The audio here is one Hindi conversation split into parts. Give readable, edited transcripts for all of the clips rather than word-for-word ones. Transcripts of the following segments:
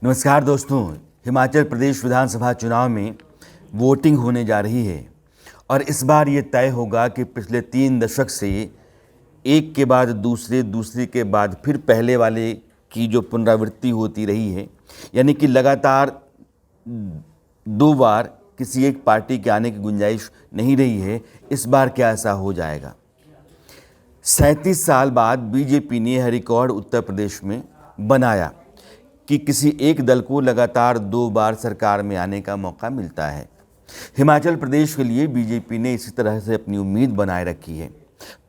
नमस्कार दोस्तों। हिमाचल प्रदेश विधानसभा चुनाव में वोटिंग होने जा रही है और इस बार ये तय होगा कि पिछले 3 दशक से एक के बाद दूसरे, दूसरे के बाद फिर पहले वाले की जो पुनरावृत्ति होती रही है, यानी कि लगातार 2 बार किसी एक पार्टी के आने की गुंजाइश नहीं रही है। इस बार क्या ऐसा हो जाएगा? 37 साल बाद बीजेपी ने यह रिकॉर्ड उत्तर प्रदेश में बनाया कि किसी एक दल को लगातार 2 बार सरकार में आने का मौका मिलता है। हिमाचल प्रदेश के लिए बीजेपी ने इसी तरह से अपनी उम्मीद बनाए रखी है।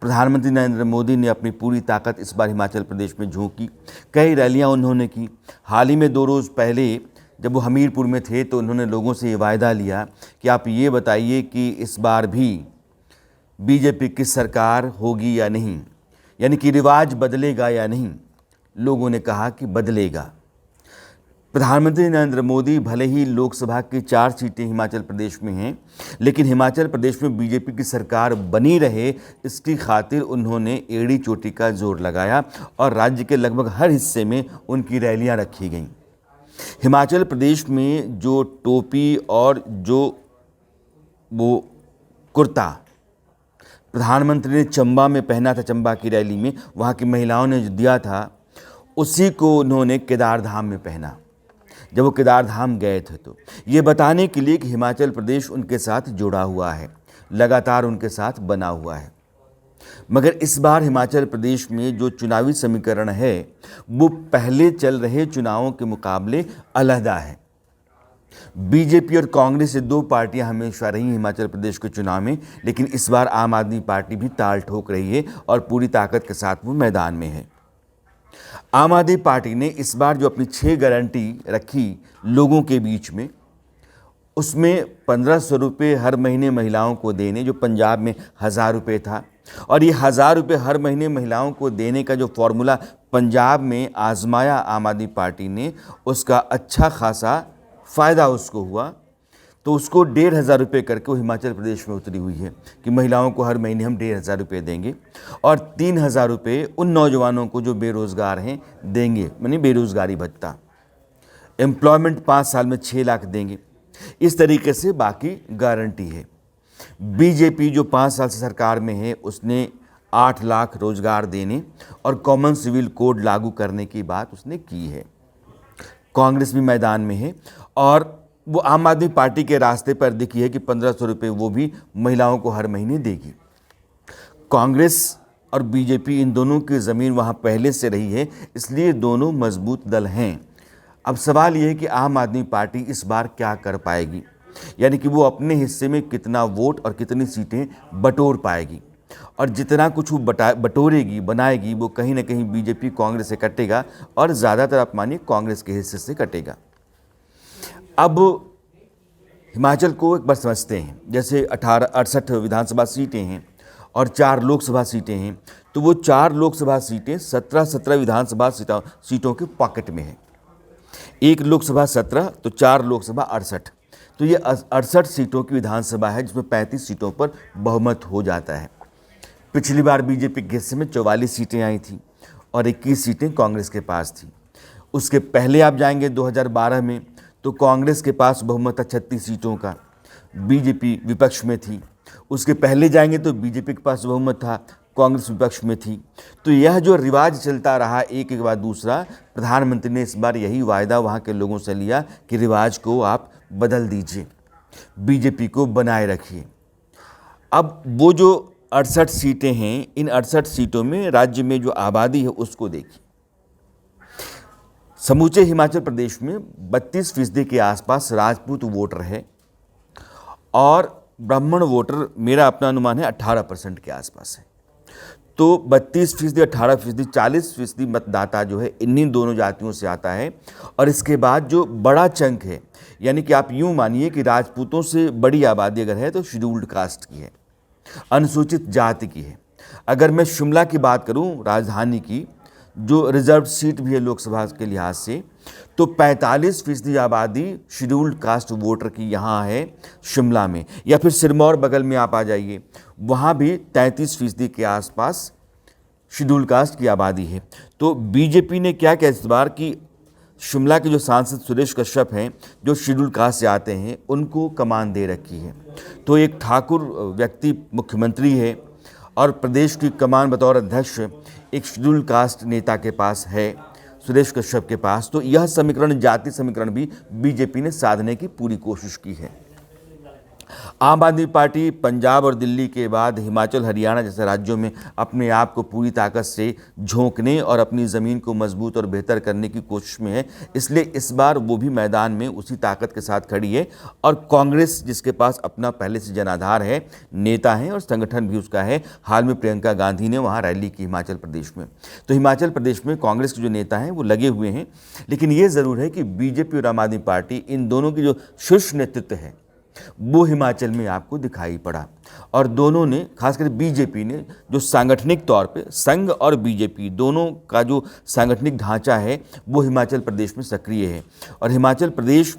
प्रधानमंत्री नरेंद्र मोदी ने अपनी पूरी ताकत इस बार हिमाचल प्रदेश में झोंकी। कई रैलियां उन्होंने की। हाल ही में 2 रोज़ पहले जब वो हमीरपुर में थे तो उन्होंने लोगों से ये वायदा लिया कि आप ये बताइए कि इस बार भी बीजेपी की सरकार होगी या नहीं, यानी कि रिवाज बदलेगा या नहीं। लोगों ने कहा कि बदलेगा। प्रधानमंत्री नरेंद्र मोदी भले ही लोकसभा की 4 सीटें हिमाचल प्रदेश में हैं, लेकिन हिमाचल प्रदेश में बीजेपी की सरकार बनी रहे, इसकी खातिर उन्होंने एड़ी चोटी का जोर लगाया और राज्य के लगभग हर हिस्से में उनकी रैलियां रखी गईं। हिमाचल प्रदेश में जो टोपी और जो वो कुर्ता प्रधानमंत्री ने चंबा में पहना था, चंबा की रैली में वहाँ की महिलाओं ने जो दिया था, उसी को उन्होंने केदारधाम में पहना जब वो केदारधाम गए थे। तो ये बताने के लिए कि हिमाचल प्रदेश उनके साथ जुड़ा हुआ है, लगातार उनके साथ बना हुआ है। मगर इस बार हिमाचल प्रदेश में जो चुनावी समीकरण है वो पहले चल रहे चुनावों के मुकाबले अलहदा है। बीजेपी और कांग्रेस ये 2 पार्टियां हमेशा रही हिमाचल प्रदेश के चुनाव में, लेकिन इस बार आम आदमी पार्टी भी ताल ठोक रही है और पूरी ताकत के साथ वो मैदान में है। आम आदमी पार्टी ने इस बार जो अपनी 6 गारंटी रखी लोगों के बीच में, उसमें 1500 रुपये हर महीने महिलाओं को देने, जो पंजाब में 1000 रुपये था, और ये 1000 रुपये हर महीने महिलाओं को देने का जो फॉर्मूला पंजाब में आजमाया आम आदमी पार्टी ने, उसका अच्छा खासा फ़ायदा उसको हुआ। तो उसको 1500 रुपये करके वो हिमाचल प्रदेश में उतरी हुई है कि महिलाओं को हर महीने हम 1500 रुपये देंगे और 3000 रुपये उन नौजवानों को जो बेरोज़गार हैं देंगे, यानी बेरोज़गारी भत्ता। एम्प्लॉयमेंट 5 साल में 6 लाख देंगे। इस तरीके से बाकी गारंटी है। बीजेपी जो 5 साल से सरकार में है, उसने 8 लाख रोजगार देने और कॉमन सिविल कोड लागू करने की बात उसने की है। कांग्रेस भी मैदान में है और वो आम आदमी पार्टी के रास्ते पर दिखी है कि 1500 रुपये वो भी महिलाओं को हर महीने देगी। कांग्रेस और बीजेपी, इन दोनों की ज़मीन वहाँ पहले से रही है, इसलिए दोनों मजबूत दल हैं। अब सवाल ये है कि आम आदमी पार्टी इस बार क्या कर पाएगी, यानी कि वो अपने हिस्से में कितना वोट और कितनी सीटें बटोर पाएगी। और जितना कुछ वो बटोरेगी, बनाएगी, वो कहीं ना कहीं बीजेपी कांग्रेस से कटेगा और ज़्यादातर आप मानिए कांग्रेस के हिस्से से कटेगा। अब हिमाचल को एक बार समझते हैं, जैसे 68 विधानसभा सीटें हैं और 4 लोकसभा सीटें हैं, तो वो 4 लोकसभा सीटें 17 विधानसभा सीटों के पॉकेट में हैं। एक लोकसभा 17 तो 4 लोकसभा 68, तो ये 68 सीटों की विधानसभा है जिसमें 35 सीटों पर बहुमत हो जाता है। पिछली बार बीजेपी के हिस्से में 44 सीटें आई थी और 21 सीटें कांग्रेस के पास थी। उसके पहले आप जाएंगे 2012 में, तो कांग्रेस के पास बहुमत था 36 सीटों का, बीजेपी विपक्ष में थी। उसके पहले जाएंगे तो बीजेपी के पास बहुमत था, कांग्रेस विपक्ष में थी। तो यह जो रिवाज चलता रहा एक के बाद दूसरा, प्रधानमंत्री ने इस बार यही वायदा वहाँ के लोगों से लिया कि रिवाज को आप बदल दीजिए, बीजेपी को बनाए रखिए। अब वो जो 68 सीटें हैं, इन 68 सीटों में राज्य में जो आबादी है उसको देखिए। समूचे हिमाचल प्रदेश में 32% के आसपास राजपूत वोटर है और ब्राह्मण वोटर, मेरा अपना अनुमान है 18% के आसपास है। तो 32%, 18%, 40% मतदाता जो है इन्हीं दोनों जातियों से आता है। और इसके बाद जो बड़ा चंक है, यानी कि आप यूँ मानिए कि राजपूतों से बड़ी आबादी अगर है तो शेड्यूल्ड कास्ट की है, अनुसूचित जाति की है। अगर मैं शिमला की बात करूं, राजधानी की, जो रिजर्व सीट भी है लोकसभा के लिहाज से, तो 45% आबादी शेड्यूल्ड कास्ट वोटर की यहाँ है शिमला में। या फिर सिरमौर बगल में आप आ जाइए, वहाँ भी 33% के आसपास शेड्यूल्ड कास्ट की आबादी है। तो बीजेपी ने क्या किया इस बार कि शिमला के जो सांसद सुरेश कश्यप हैं, जो शेड्यूल कास्ट से आते हैं, उनको कमान दे रखी है। तो एक ठाकुर व्यक्ति मुख्यमंत्री है और प्रदेश की कमान बतौर अध्यक्ष एक शेड्यूल कास्ट नेता के पास है, सुरेश कश्यप के पास। तो यह समीकरण, जाति समीकरण भी बीजेपी ने साधने की पूरी कोशिश की है। आम आदमी पार्टी पंजाब और दिल्ली के बाद हिमाचल, हरियाणा जैसे राज्यों में अपने आप को पूरी ताकत से झोंकने और अपनी ज़मीन को मजबूत और बेहतर करने की कोशिश में है। इसलिए इस बार वो भी मैदान में उसी ताकत के साथ खड़ी है। और कांग्रेस, जिसके पास अपना पहले से जनाधार है, नेता हैं और संगठन भी उसका है। हाल में प्रियंका गांधी ने वहाँ रैली की हिमाचल प्रदेश में। तो हिमाचल प्रदेश में कांग्रेस के जो नेता हैं वो लगे हुए हैं। लेकिन ये ज़रूर है कि बीजेपी और आम आदमी पार्टी, इन दोनों की जो शीर्ष नेतृत्व है वो हिमाचल में आपको दिखाई पड़ा। और दोनों ने, खासकर बीजेपी ने, जो सांगठनिक तौर पे, संघ और बीजेपी दोनों का जो सांगठनिक ढांचा है वो हिमाचल प्रदेश में सक्रिय है। और हिमाचल प्रदेश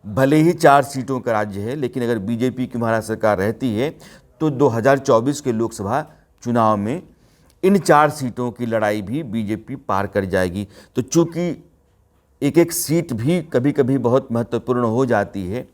भले ही 4 सीटों का राज्य है, लेकिन अगर बीजेपी की महाराष्ट्र सरकार रहती है तो 2024 के लोकसभा चुनाव में इन 4 सीटों की लड़ाई भी बीजेपी पार कर जाएगी। तो चूंकि एक एक सीट भी कभी कभी बहुत महत्वपूर्ण हो जाती है,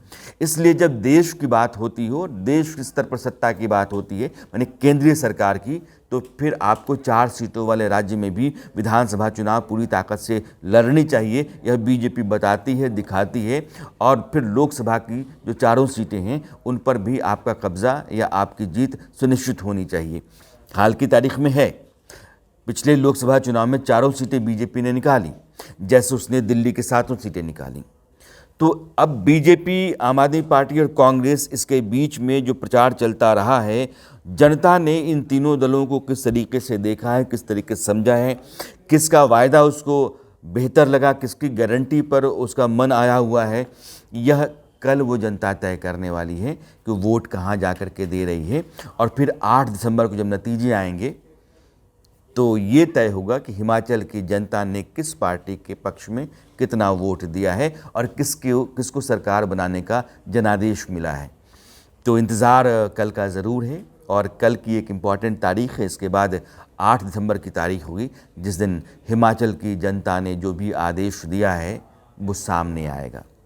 इसलिए जब देश की बात होती हो, देश के स्तर पर सत्ता की बात होती है, यानी केंद्रीय सरकार की, तो फिर आपको 4 सीटों वाले राज्य में भी विधानसभा चुनाव पूरी ताकत से लड़नी चाहिए। यह बीजेपी बताती है, दिखाती है। और फिर लोकसभा की जो 4 सीटें हैं उन पर भी आपका कब्जा या आपकी जीत सुनिश्चित होनी चाहिए। हाल की तारीख में है, पिछले लोकसभा चुनाव में 4 सीटें बीजेपी ने निकाली, जैसे उसने दिल्ली के 7 सीटें निकाली। तो अब बीजेपी, आम आदमी पार्टी और कांग्रेस, इसके बीच में जो प्रचार चलता रहा है, जनता ने इन तीनों दलों को किस तरीके से देखा है, किस तरीके से समझा है, किसका वायदा उसको बेहतर लगा, किसकी गारंटी पर उसका मन आया हुआ है, यह कल वो जनता तय करने वाली है कि वोट कहाँ जा कर के दे रही है। और फिर 8 दिसंबर को जब नतीजे आएंगे तो ये तय होगा कि हिमाचल की जनता ने किस पार्टी के पक्ष में कितना वोट दिया है और किसको सरकार बनाने का जनादेश मिला है। तो इंतज़ार कल का ज़रूर है। और कल की एक इम्पॉर्टेंट तारीख़ है, इसके बाद 8 दिसंबर की तारीख होगी, जिस दिन हिमाचल की जनता ने जो भी आदेश दिया है वो सामने आएगा।